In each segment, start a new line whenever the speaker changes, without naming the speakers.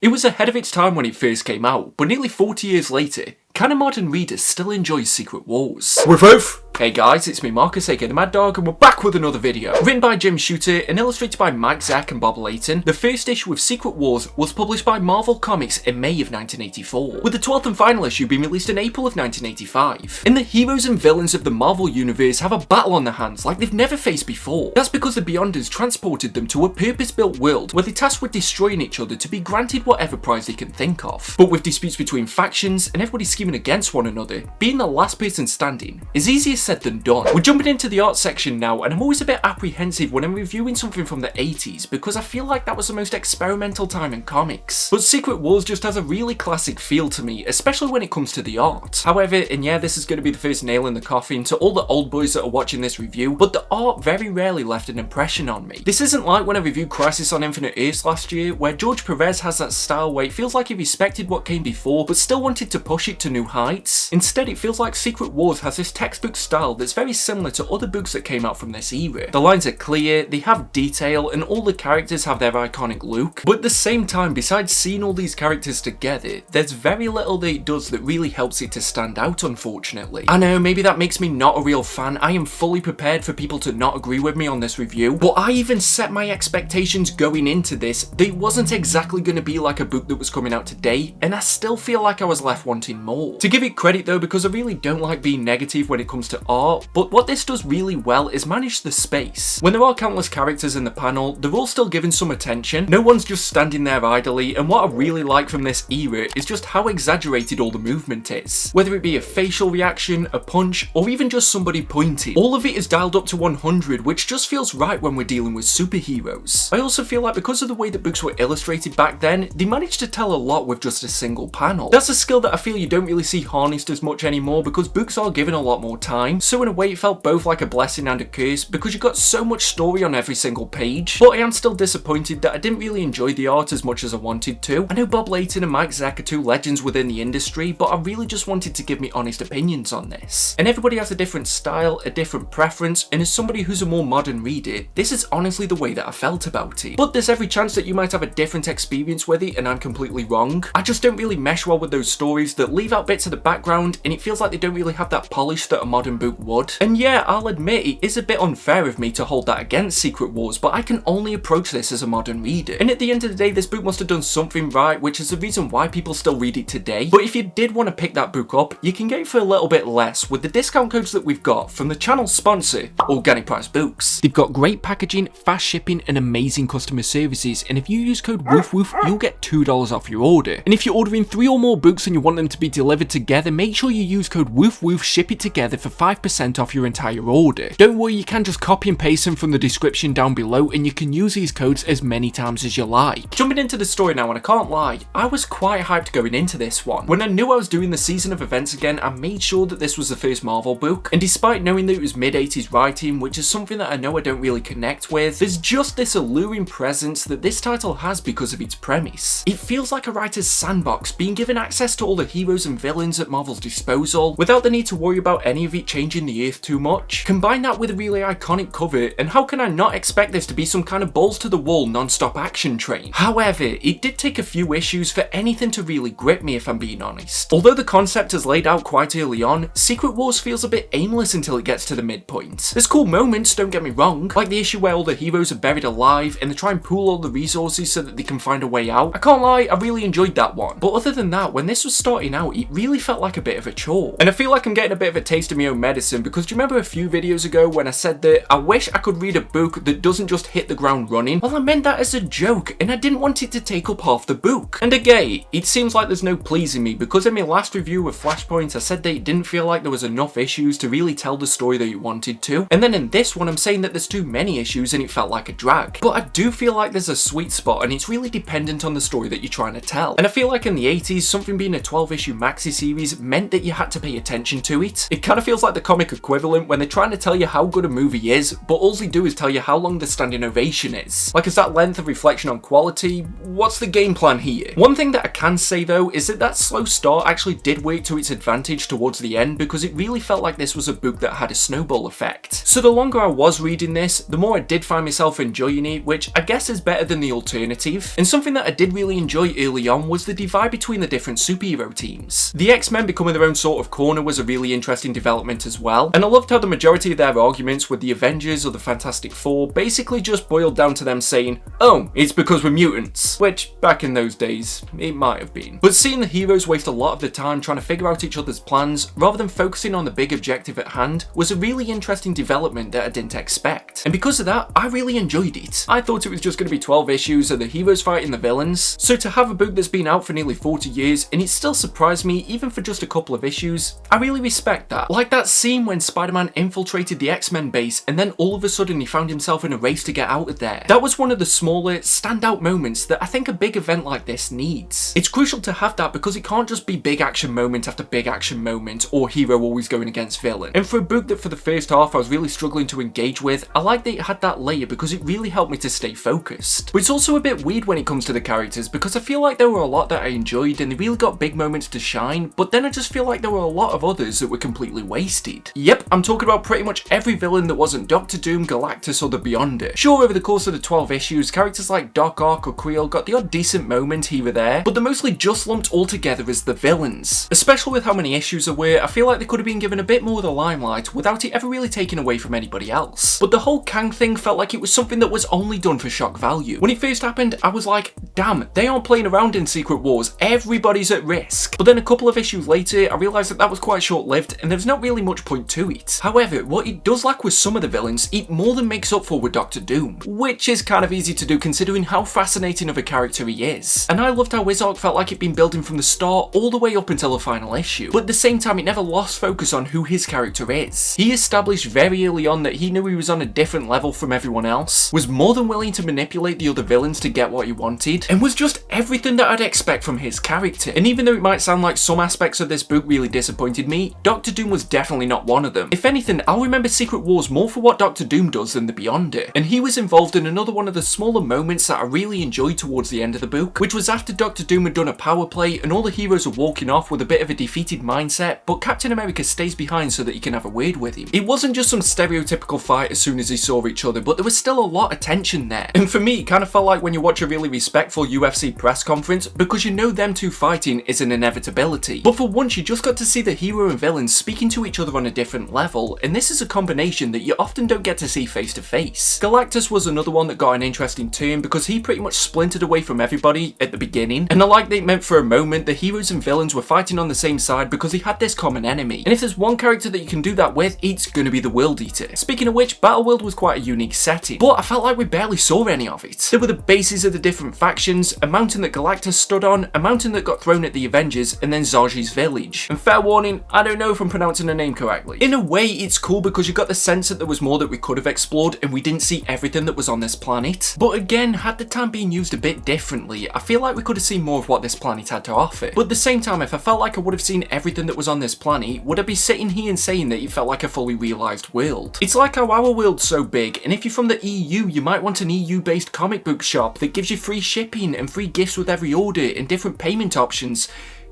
It was ahead of its time when it first came out, but nearly 40 years later, can a modern reader still enjoy Secret Wars?
Woof woof!
Hey guys, it's me Marcus aka the Mad Dog, and we're back with another video. Written by Jim Shooter and illustrated by Mike Zack and Bob Layton, the first issue of Secret Wars was published by Marvel Comics in May of 1984, with the 12th and final issue being released in April of 1985. And the heroes and villains of the Marvel universe have a battle on their hands like they've never faced before. That's because the Beyonders transported them to a purpose-built world where they're tasked with destroying each other to be granted whatever prize they can think of. But with disputes between factions and everybody scheming against one another, being the last person standing is easier said than done. We're jumping into the art section now, and I'm always a bit apprehensive when I'm reviewing something from the 80s because I feel like that was the most experimental time in comics. But Secret Wars just has a really classic feel to me, especially when it comes to the art. However, and yeah, this is going to be the first nail in the coffin to all the old boys that are watching this review, but the art very rarely left an impression on me. This isn't like when I reviewed Crisis on Infinite Earths last year, where George Perez has that style where it feels like he respected what came before, but still wanted to push it to new heights. Instead, it feels like Secret Wars has this textbook style that's very similar to other books that came out from this era. The lines are clear, they have detail, and all the characters have their iconic look. But at the same time, besides seeing all these characters together, there's very little that it does that really helps it to stand out, unfortunately. I know, maybe that makes me not a real fan. I am fully prepared for people to not agree with me on this review, but I even set my expectations going into this that it wasn't exactly going to be like a book that was coming out today, and I still feel like I was left wanting more. To give it credit though, because I really don't like being negative when it comes to art, but what this does really well is manage the space. When there are countless characters in the panel, they're all still given some attention. No one's just standing there idly, and what I really like from this era is just how exaggerated all the movement is. Whether it be a facial reaction, a punch, or even just somebody pointing, all of it is dialed up to 100, which just feels right when we're dealing with superheroes. I also feel like because of the way that books were illustrated back then, they managed to tell a lot with just a single panel. That's a skill that I feel you don't really see harnessed as much anymore because books are given a lot more time, so in a way it felt both like a blessing and a curse because you got so much story on every single page. But I am still disappointed that I didn't really enjoy the art as much as I wanted to. I know Bob Layton and Mike Zack are two legends within the industry, but I really just wanted to give me honest opinions on this. And everybody has a different style, a different preference, and as somebody who's a more modern reader, this is honestly the way that I felt about it. But there's every chance that you might have a different experience with it and I'm completely wrong. I just don't really mesh well with those stories that leave out bits of the background and it feels like they don't really have that polish that a modern book would. And yeah, I'll admit it is a bit unfair of me to hold that against Secret Wars, but I can only approach this as a modern reader. And at the end of the day, this book must have done something right, which is the reason why people still read it today. But if you did want to pick that book up, you can get it for a little bit less with the discount codes that we've got from the channel's sponsor, Organic Price Books. They've got great packaging, fast shipping, and amazing customer services, and if you use code WOOFWOOF, you'll get $2 off your order. And if you're ordering 3 or more books and you want them to be delivered together, make sure you use code WOOFWOOF, ship it together for 5% off your entire order. Don't worry, you can just copy and paste them from the description down below and you can use these codes as many times as you like. Jumping into the story now, and I can't lie, I was quite hyped going into this one. When I knew I was doing the season of events again, I made sure that this was the first Marvel book, and despite knowing that it was mid-80s writing, which is something that I know I don't really connect with, there's just this alluring presence that this title has because of its premise. It feels like a writer's sandbox, being given access to all the heroes and villains at Marvel's disposal, without the need to worry about any of it changing the Earth too much. Combine that with a really iconic cover, and how can I not expect this to be some kind of balls-to-the-wall non-stop action train? However, it did take a few issues for anything to really grip me, if I'm being honest. Although the concept is laid out quite early on, Secret Wars feels a bit aimless until it gets to the midpoint. There's cool moments, don't get me wrong, like the issue where all the heroes are buried alive and they try and pool all the resources so that they can find a way out. I can't lie, I really enjoyed that one. But other than that, when this was starting out, it really felt like a bit of a chore. And I feel like I'm getting a bit of a taste of my own medicine because do you remember a few videos ago when I said that I wish I could read a book that doesn't just hit the ground running? Well, I meant that as a joke and I didn't want it to take up half the book. And again, it seems like there's no pleasing me because in my last review of Flashpoint I said that it didn't feel like there was enough issues to really tell the story that you wanted to. And then in this one I'm saying that there's too many issues and it felt like a drag. But I do feel like there's a sweet spot and it's really dependent on the story that you're trying to tell. And I feel like in the 80s, something being a 12-issue maxi series meant that you had to pay attention to it. It kind of feels like the the comic equivalent when they're trying to tell you how good a movie is, but all they do is tell you how long the standing ovation is. Like, is that length of reflection on quality? What's the game plan here? One thing that I can say though is that slow start actually did work to its advantage towards the end, because it really felt like this was a book that had a snowball effect. So the longer I was reading this, the more I did find myself enjoying it, which I guess is better than the alternative. And something that I did really enjoy early on was the divide between the different superhero teams. The X-Men becoming their own sort of corner was a really interesting development as well, and I loved how the majority of their arguments with the Avengers or the Fantastic Four basically just boiled down to them saying, oh, it's because we're mutants, which back in those days, it might have been. But seeing the heroes waste a lot of the time trying to figure out each other's plans rather than focusing on the big objective at hand was a really interesting development that I didn't expect. And because of that, I really enjoyed it. I thought it was just going to be 12 issues of the heroes fighting the villains, so to have a book that's been out for nearly 40 years and it still surprised me even for just a couple of issues, I really respect that. Like that scene when Spider-Man infiltrated the X-Men base and then all of a sudden he found himself in a race to get out of there. That was one of the smaller, standout moments that I think a big event like this needs. It's crucial to have that because it can't just be big action moment after big action moment or hero always going against villain. And for a book that for the first half I was really struggling to engage with, I like that it had that layer because it really helped me to stay focused. But it's also a bit weird when it comes to the characters because I feel like there were a lot that I enjoyed and they really got big moments to shine, but then I just feel like there were a lot of others that were completely wasted. Yep, I'm talking about pretty much every villain that wasn't Doctor Doom, Galactus or the Beyonder. Sure, over the course of the 12 issues, characters like Doc Ock or Creel got the odd decent moment here or there, but they're mostly just lumped all together as the villains. Especially with how many issues there were, I feel like they could have been given a bit more of the limelight without it ever really taken away from anybody else. But the whole Kang thing felt like it was something that was only done for shock value. When it first happened, I was like, damn, they aren't playing around in Secret Wars, everybody's at risk. But then a couple of issues later, I realised that that was quite short-lived and there's not really much point to it. However, what it does lack with some of the villains, it more than makes up for with Doctor Doom, which is kind of easy to do considering how fascinating of a character he is. And I loved how his arc felt like it'd been building from the start all the way up until the final issue. But at the same time, it never lost focus on who his character is. He established very early on that he knew he was on a different level from everyone else, was more than willing to manipulate the other villains to get what he wanted, and was just everything that I'd expect from his character. And even though it might sound like some aspects of this book really disappointed me, Doctor Doom was definitely not one of them. If anything, I'll remember Secret Wars more for what Doctor Doom does than the Beyonder. And he was involved in another one of the smaller moments that I really enjoyed towards the end of the book, which was after Doctor Doom had done a power play and all the heroes are walking off with a bit of a defeated mindset, but Captain America stays behind so that he can have a word with him. It wasn't just some stereotypical fight as soon as they saw each other, but there was still a lot of tension there. And for me, it kind of felt like when you watch a really respectful UFC press conference, because you know them two fighting is an inevitability. But for once, you just got to see the hero and villains speaking to each other on a different level, and this is a combination that you often don't get to see face to face. Galactus was another one that got an interesting turn because he pretty much splintered away from everybody at the beginning, and I like that it meant for a moment the heroes and villains were fighting on the same side because he had this common enemy. And if there's one character that you can do that with, it's gonna be the World Eater. Speaking of which, Battleworld was quite a unique setting, but I felt like we barely saw any of it. There were the bases of the different factions, a mountain that Galactus stood on, a mountain that got thrown at the Avengers, and then Zsaji's village. And fair warning, I don't know if I'm pronouncing the name correctly. In a way, it's cool because you got the sense that there was more that we could have explored and we didn't see everything that was on this planet. But again, had the time been used a bit differently, I feel like we could have seen more of what this planet had to offer. But at the same time, if I felt like I would have seen everything that was on this planet, would I be sitting here and saying that it felt like a fully realised world? It's like how our world's so big, and if you're from the EU, you might want an EU-based comic book shop that gives you free shipping and free gifts with every order and different payment options.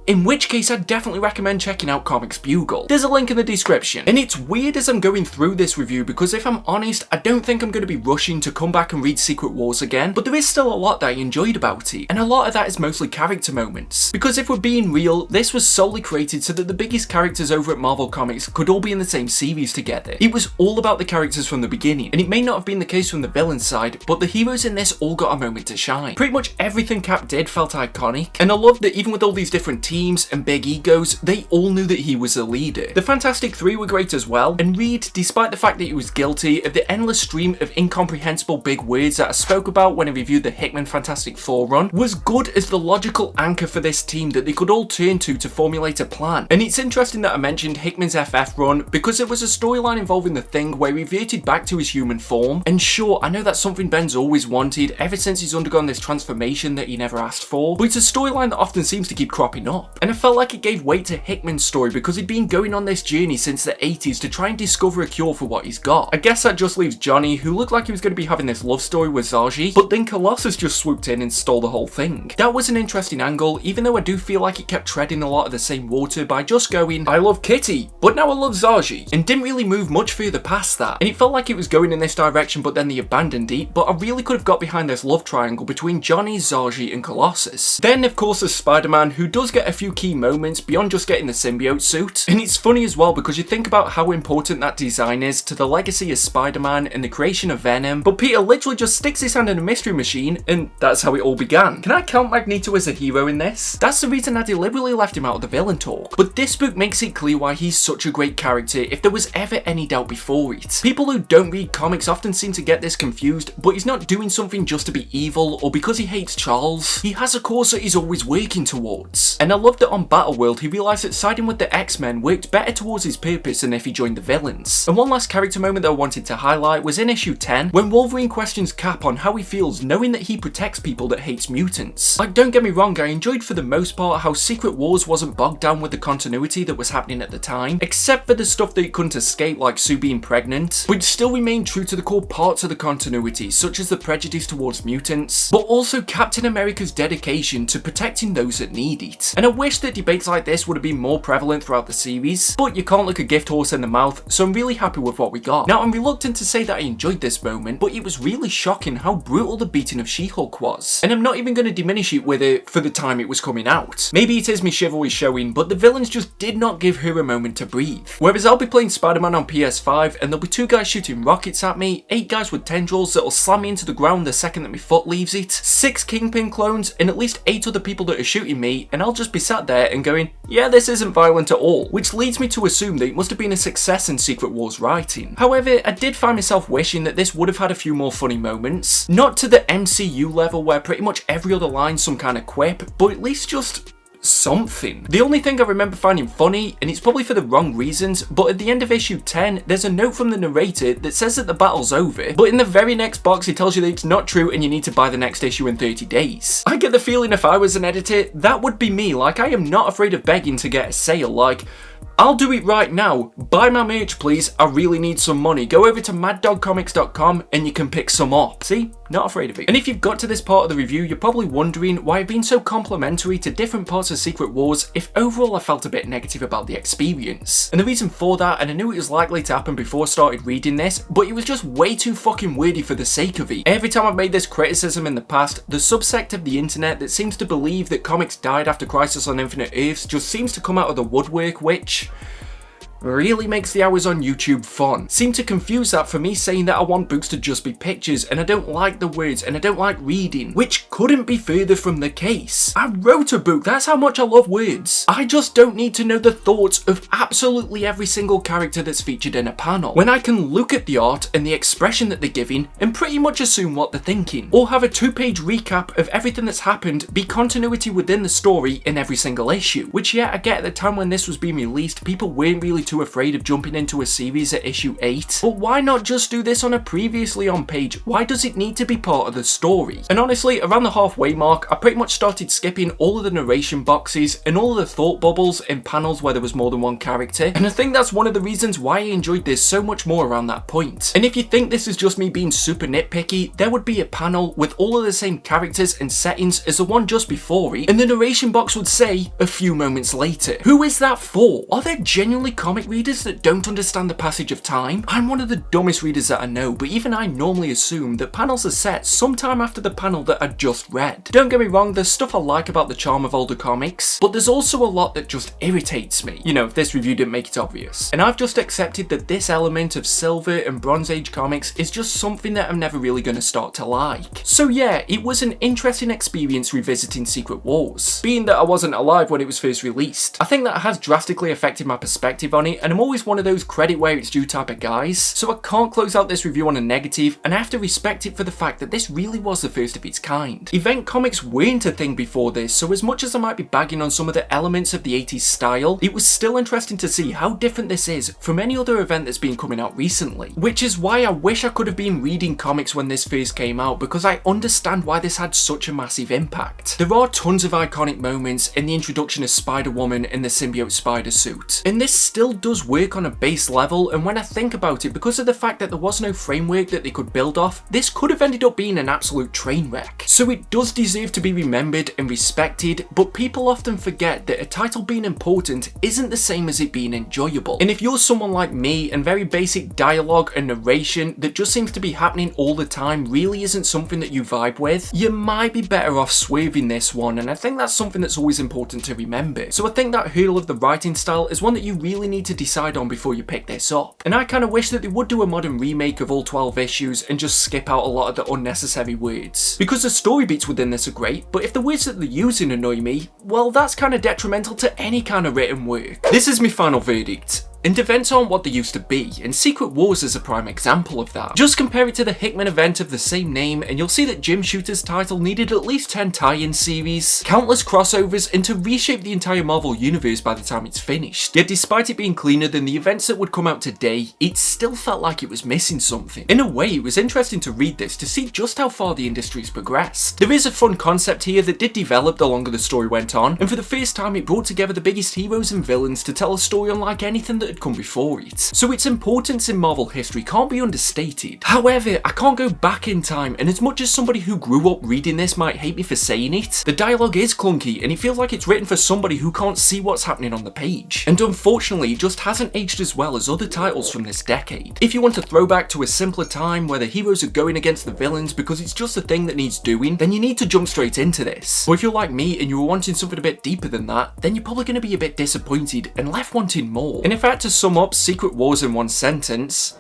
In which case, I'd definitely recommend checking out Comics Bugle. There's a link in the description. And it's weird as I'm going through this review because if I'm honest, I don't think I'm going to be rushing to come back and read Secret Wars again, but there is still a lot that I enjoyed about it, and a lot of that is mostly character moments. Because if we're being real, this was solely created so that the biggest characters over at Marvel Comics could all be in the same series together. It was all about the characters from the beginning, and it may not have been the case from the villain side, but the heroes in this all got a moment to shine. Pretty much everything Cap did felt iconic, and I love that even with all these different teams and big egos, they all knew that he was a leader. The Fantastic Three were great as well, and Reed, despite the fact that he was guilty of the endless stream of incomprehensible big words that I spoke about when I reviewed the Hickman Fantastic Four run, was good as the logical anchor for this team that they could all turn to formulate a plan. And it's interesting that I mentioned Hickman's FF run because it was a storyline involving the Thing where he reverted back to his human form. And sure, I know that's something Ben's always wanted ever since he's undergone this transformation that he never asked for, but it's a storyline that often seems to keep cropping up. top. And I felt like it gave weight to Hickman's story because he'd been going on this journey since the 80s to try and discover a cure for what he's got. I guess that just leaves Johnny, who looked like he was going to be having this love story with Zsaji, but then Colossus just swooped in and stole the whole thing. That was an interesting angle, even though I do feel like it kept treading a lot of the same water by just going, I love Kitty, but now I love Zsaji, and didn't really move much further past that. And it felt like it was going in this direction, but then they abandoned it, but I really could have got behind this love triangle between Johnny, Zsaji, and Colossus. Then, of course, there's Spider-Man, who does get a few key moments beyond just getting the symbiote suit. And it's funny as well because you think about how important that design is to the legacy of Spider-Man and the creation of Venom, but Peter literally just sticks his hand in a mystery machine, and that's how it all began. Can I count Magneto as a hero in this? That's the reason I deliberately left him out of the villain talk. But this book makes it clear why he's such a great character if there was ever any doubt before it. People who don't read comics often seem to get this confused, but he's not doing something just to be evil or because he hates Charles. He has a cause that he's always working towards. And I love that on Battleworld he realised that siding with the X-Men worked better towards his purpose than if he joined the villains. And one last character moment that I wanted to highlight was in issue 10, when Wolverine questions Cap on how he feels knowing that he protects people that hates mutants. Like, don't get me wrong, I enjoyed for the most part how Secret Wars wasn't bogged down with the continuity that was happening at the time, except for the stuff that it couldn't escape, like Sue being pregnant, but still remained true to the core parts of the continuity, such as the prejudice towards mutants, but also Captain America's dedication to protecting those that need it. And I wish that debates like this would have been more prevalent throughout the series, but you can't look a gift horse in the mouth, so I'm really happy with what we got. Now, I'm reluctant to say that I enjoyed this moment, but it was really shocking how brutal the beating of She-Hulk was. And I'm not even going to diminish it with it for the time it was coming out. Maybe it is me chivalry showing, but the villains just did not give her a moment to breathe. Whereas I'll be playing Spider-Man on PS5 and there'll be 2 guys shooting rockets at me, 8 guys with tendrils that'll slam me into the ground the second that my foot leaves it, 6 Kingpin clones, and at least 8 other people that are shooting me, and I'll just be sat there and going, yeah, this isn't violent at all, which leads me to assume that it must have been a success in Secret Wars writing. However, I did find myself wishing that this would have had a few more funny moments, not to the MCU level where pretty much every other line's some kind of quip, but at least just something. The only thing I remember finding funny, and it's probably for the wrong reasons, but at the end of issue 10, there's a note from the narrator that says that the battle's over, but in the very next box he tells you that it's not true and you need to buy the next issue in 30 days. I get the feeling if I was an editor, that would be me. Like, I am not afraid of begging to get a sale. Like, I'll do it right now. Buy my merch, please. I really need some money. Go over to maddogcomics.com and you can pick some up. See? Not afraid of it. And if you've got to this part of the review, you're probably wondering why I've been so complimentary to different parts of Secret Wars if overall I felt a bit negative about the experience. And the reason for that, and I knew it was likely to happen before I started reading this, but it was just way too fucking wordy for the sake of it. Every time I've made this criticism in the past, the subsect of the internet that seems to believe that comics died after Crisis on Infinite Earths just seems to come out of the woodwork, which really makes the hours on YouTube fun. Seem to confuse that for me saying that I want books to just be pictures and I don't like the words and I don't like reading, which couldn't be further from the case. I wrote a book, that's how much I love words. I just don't need to know the thoughts of absolutely every single character that's featured in a panel, when I can look at the art and the expression that they're giving and pretty much assume what they're thinking, or have a 2-page recap of everything that's happened, be continuity within the story in every single issue, which yeah, I get at the time when this was being released, people weren't really too afraid of jumping into a series at issue 8. But why not just do this on a previously on page? Why does it need to be part of the story? And honestly, around the halfway mark, I pretty much started skipping all of the narration boxes and all of the thought bubbles in panels where there was more than one character. And I think that's one of the reasons why I enjoyed this so much more around that point. And if you think this is just me being super nitpicky, there would be a panel with all of the same characters and settings as the one just before it, and the narration box would say a few moments later. Who is that for? Are there genuinely comic readers that don't understand the passage of time? I'm one of the dumbest readers that I know, but even I normally assume that panels are set sometime after the panel that I just read. Don't get me wrong, there's stuff I like about the charm of older comics, but there's also a lot that just irritates me. You know, if this review didn't make it obvious. And I've just accepted that this element of Silver and Bronze Age comics is just something that I'm never really going to start to like. So yeah, it was an interesting experience revisiting Secret Wars. Being that I wasn't alive when it was first released, I think that has drastically affected my perspective on on it, and I'm always one of those credit where it's due type of guys, so I can't close out this review on a negative, and I have to respect it for the fact that this really was the first of its kind. Event comics weren't a thing before this, so as much as I might be bagging on some of the elements of the 80s style, it was still interesting to see how different this is from any other event that's been coming out recently. Which is why I wish I could have been reading comics when this first came out, because I understand why this had such a massive impact. There are tons of iconic moments in the introduction of Spider-Woman in the symbiote spider suit, and this still does work on a base level, and when I think about it, because of the fact that there was no framework that they could build off, this could have ended up being an absolute train wreck. So it does deserve to be remembered and respected, but people often forget that a title being important isn't the same as it being enjoyable. And if you're someone like me and very basic dialogue and narration that just seems to be happening all the time really isn't something that you vibe with, you might be better off swerving this one, and I think that's something that's always important to remember. So I think that hurdle of the writing style is one that you really need to decide on before you pick this up. And I kind of wish that they would do a modern remake of all 12 issues and just skip out a lot of the unnecessary words. Because the story beats within this are great, but if the words that they're using annoy me, well, that's kind of detrimental to any kind of written work. This is my final verdict. And events aren't what they used to be, and Secret Wars is a prime example of that. Just compare it to the Hickman event of the same name, and you'll see that Jim Shooter's title needed at least 10 tie-in series, countless crossovers, and to reshape the entire Marvel universe by the time it's finished. Yet despite it being cleaner than the events that would come out today, it still felt like it was missing something. In a way, it was interesting to read this to see just how far the industry's progressed. There is a fun concept here that did develop the longer the story went on, and for the first time it brought together the biggest heroes and villains to tell a story unlike anything that had come before it. So its importance in Marvel history can't be understated. However, I can't go back in time, and as much as somebody who grew up reading this might hate me for saying it, the dialogue is clunky and it feels like it's written for somebody who can't see what's happening on the page. And unfortunately, it just hasn't aged as well as other titles from this decade. If you want a throwback to a simpler time where the heroes are going against the villains because it's just a thing that needs doing, then you need to jump straight into this. But if you're like me and you were wanting something a bit deeper than that, then you're probably going to be a bit disappointed and left wanting more. And if I had to sum up Secret Wars in one sentence,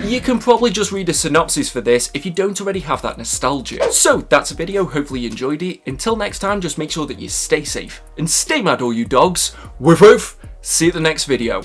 you can probably just read a synopsis for this if you don't already have that nostalgia. So that's a video, hopefully you enjoyed it. Until next time, just make sure that you stay safe and stay mad all you dogs. Woof woof, see you at the next video.